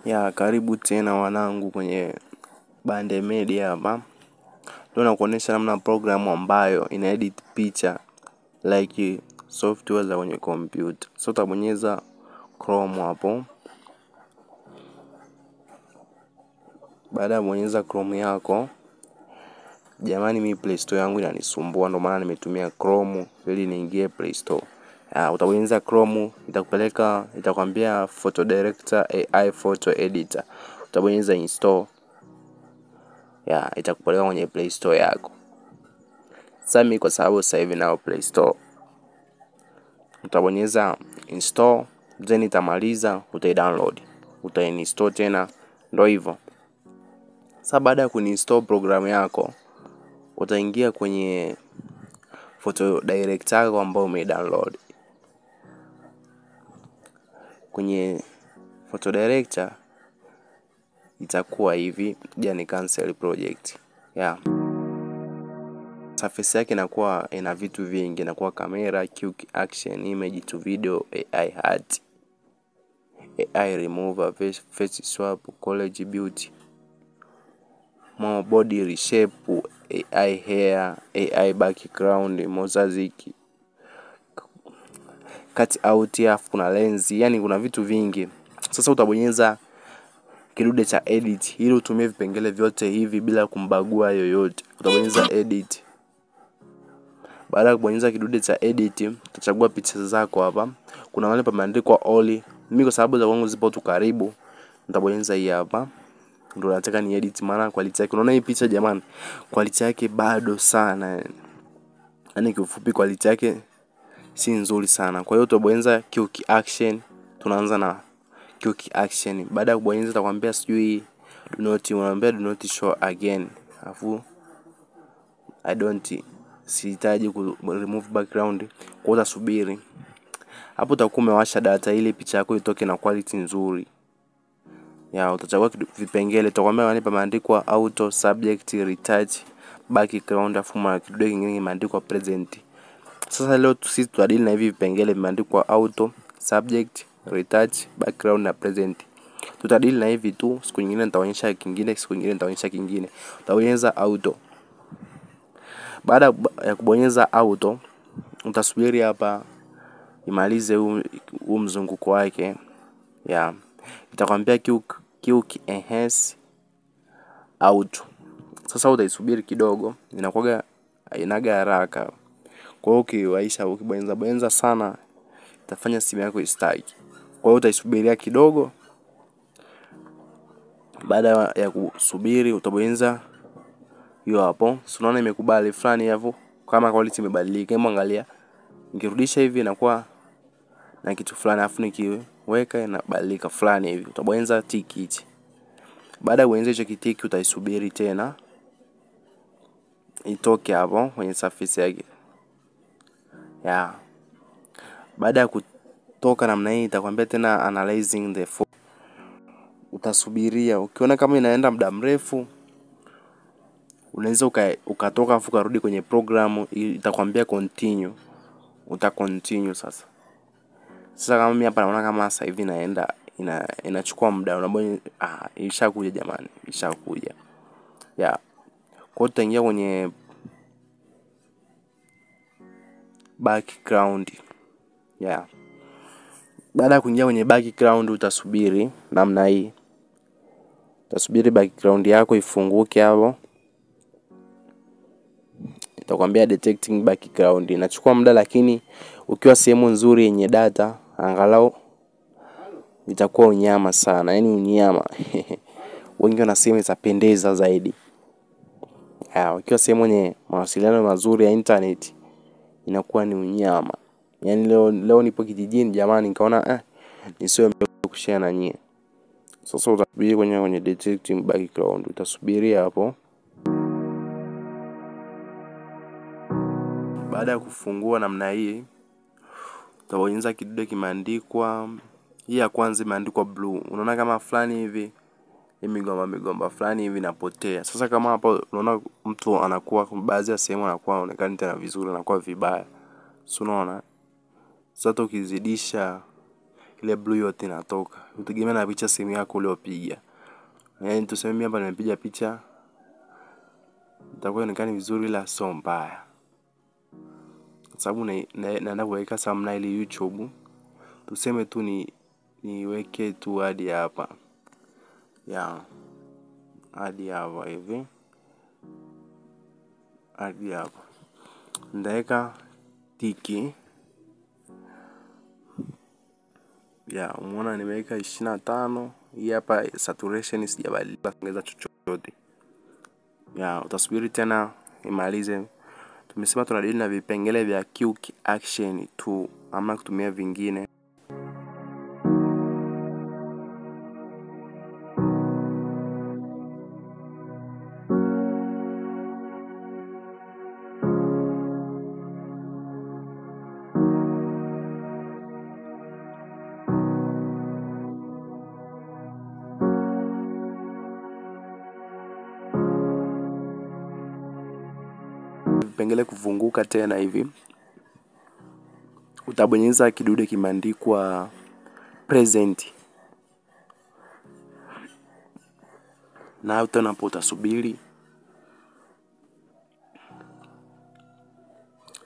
Ya karibu tena wanangu kwenye Bande Media hapa. Leo nakuonesha namna programu ambayo inaedit picha like software za kwenye computer. So utabonyeza Chrome hapo. Baada ya kubonyeza Chrome yako, jamani mimi Play Store yangu inanisumbua, ndio maana nimetumia Chrome ili niingie Play Store. Utabonyeza Chrome, itakwambia Photo Director AI Photo Editor. Utabonyeza install. Itakupeleka kwenye Play Store yako. Sasa mimi kwa sababu sasa hivi nao Play Store, utabonyeza install, then itamaliza, utaidownload, utainstall tena, ndio hivyo. Sasa baada ya kuinstall programu yako, utaingia kwenye Photo Director yako ambayo umeidownload. Kwenye Photo Director itakuwa hivi, yani cancel project. Surface yake inakuwa ina vitu vingi, inakuwa camera, quick action, image to video, AI art, AI remover, face swap, collage beauty, more body reshape, AI hair, AI background, mosaic, cut out, kuna lens, yani kuna vitu vingi. Sasa utabonyeza kidude cha edit ili utumie vipengele vyote hivi bila kumbagua yoyote. Utabonyeza edit. Baada ya kubonyeza kidude cha edit, utachagua picha zako hapa. Kuna wale pameandikwa all. Mimi kwa sababu za kwangu zipo tu karibu, nitabonyeza hii hapa. Ndio nataka ni edit, maana quality yake, unaona hii picha jamani, quality yake bado sana. Yaani kiufupi quality yake si nzuri sana. Kwa hiyo utabonyeza quick action. Tunaanza na quick action. Baada ya kubonyeza itakwambia sijui do not show again. Alafu sihitaji ku remove background, kwa utasubiri. Hapo utakuwa umewasha data ile picha yako itoke na quality nzuri. Utachagua vipengele, itakwambia wani pameandikwa auto, subject, retouch, background, afu mara kidogo kingine kimeandikwa present. Sasa leo sisi tutadili na hivi vipengele vimeandikwa auto, subject, retouch, background na present. Tutadili na hivi tu, siku nyingine nitaonyesha kingine, siku nyingine nitaonyesha kingine. Utabonyeza auto. Baada ya kubonyeza auto, utasubiri hapa imalize huu mzunguko wake. Itakwambia quick enhance auto. Sasa utaisubiri kidogo, inakuwa inaga haraka. Kwa hiyo ukibonyeza sana itafanya simu yako istaki. Kwa hiyo utaisubiria kidogo. Baada ya kusubiri utabonyeza hiyo hapo. Unaona imekubali fulani hapo, kama quality imebadilika. Hebu angalia. Nikirudisha hivi inakuwa na kitu fulani, afu nikiweka inabadilika fulani hivi. Utabonyeza tick hichi. Baada ya kubonyeza hicho kitiki utaisubiri tena itoke hapo kwenye surface yake. Baada ya kutoka namna hii itakwambia tena analyzing the photo. Utasubiria. Ukiona kama inaenda muda mrefu, unaweza ukatoka afu karudi kwenye programu, itakwambia continue. Continue sasa. Sasa kama mimi hapa naona kama sasa hivi inachukua muda, unabonyeza ishakuja jamani, ishakuja. Kwa hiyo tutaingia kwenye background. Baada ya kuingia kwenye background utasubiri namna hii. Utasubiri background yako ifunguke hapo. Itakwambia detecting background. Inachukua muda, lakini ukiwa sehemu nzuri yenye data, angalau itakuwa unyama sana, yani unyama. Wengi wanasema itapendeza zaidi. Ukiwa sehemu yenye mawasiliano mazuri ya internet, inakuwa ni unyama. Yani leo nipo kijijini jamani, nikaona nisiwe kushare na nyie. Sasa utasubiri kwenye detecting background, utasubiri hapo. Baada ya kufungua namna hii, utabonyeza kidude kimeandikwa, hii ya kwanza imeandikwa blue. Unaona kama fulani hivi, migomba fulani hivi inapotea. Sasa kama hapo unaona mtu anakuwa baadhi ya sehemu anakuwa haonekani tena vizuri, anakuwa vibaya. Unaona? Sasa ukizidisha ile blue yote inatoka. Utegemea na picha simu yako uliopiga. Yaani tuseme mimi hapa nimepiga picha, itakuwa inaonekana vizuri la sio mbaya. Kwa sababu naenda kuweka thumbnail YouTube. Tuseme tu niweke tu hadi hapa. Hadi hapa hivi. Hadi hapa. Ndaweka tiki. Umeona nimeweka 25. Hii hapa saturation sijabadilisha kuongeza chochote. Utasubiri tena imalize. Tumesema tunadili na vipengele vya quick action tu, ama kutumia vingine. Vipengele kufunguka tena hivi, utabonyeza kidude kimeandikwa present, na tena utasubiri.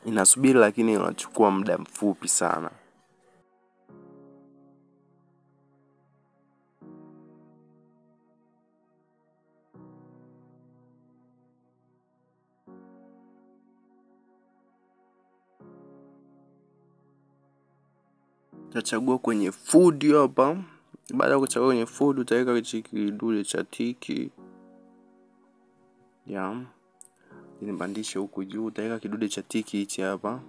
Inasubiri lakini inachukua muda mfupi sana. Utachagua kwenye food hapa. Baada ya kuchagua kwenye food, utaweka kidude cha tiki. Nibandishe huku juu, utaweka kidude cha tiki hichi hapa.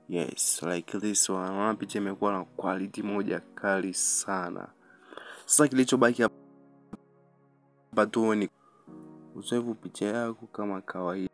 Yes, like this one. Unaona picha imekuwa na quality moja kali sana. Sasa kilichobaki hapa tu ni usave picha yako kama kawaida.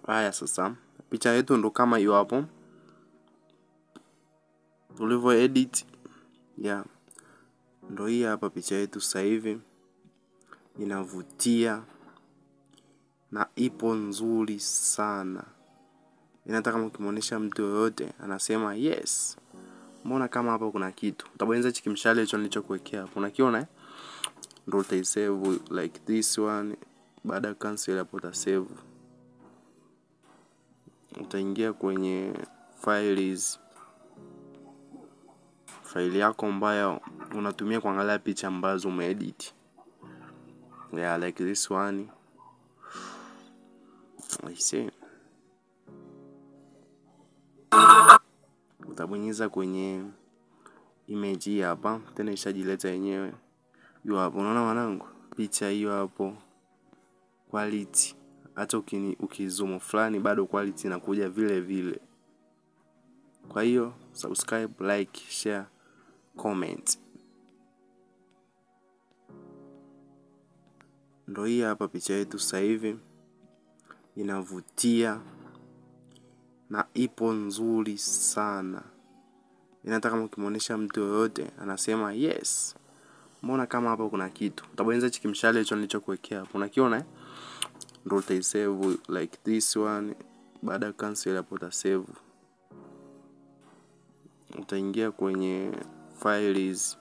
Haya sasa, picha yetu ndo kama hiyo hapo. Tulivyo edit. Ndo hii hapa picha yetu sasa hivi. Inavutia na ipo nzuri sana. Inataka kama ukimuonesha mtu yoyote anasema yes. Mbona kama hapo kuna kitu. Utabonyeza hiki kimshale hicho nilichokuwekea hapo. Unakiona Ndio utasave like this one. Baada cancel hapo utasave. Utaingia kwenye files. File yako ambayo unatumia kuangalia picha ambazo umeedit. Like this one. I see. Utabonyeza kwenye image hii hapa, tena ishajileta yenyewe. Hiyo hapo unaona wanangu? Picha hiyo hapo. Quality. Hata ukizoom fulani bado quality inakuja vile vile. Kwa hiyo subscribe, like, share, comment. Ndio hii hapa picha yetu sasa hivi. Inavutia na ipo nzuri sana. Inataka kama ukimuonesha mtu yoyote anasema yes. Mbona kama hapo kuna kitu. Utabonyeza hiki kimshale hicho nilichokuwekea hapo. Unakiona Ndio utasave like this one. Baada cancel hapo utasave. Utaingia kwenye files.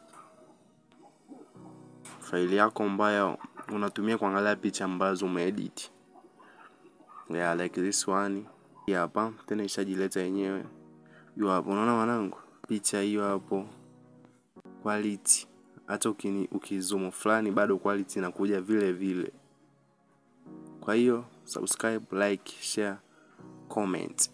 File yako ambayo unatumia kuangalia picha ambazo umeedit. Like this one. Hii hapa, tena ishajileta yenyewe. Hiyo hapo unaona wanangu? Picha hiyo hapo. Quality. Hata ukizoom fulani bado quality inakuja vile vile. Kwa hiyo subscribe, like, share, comment.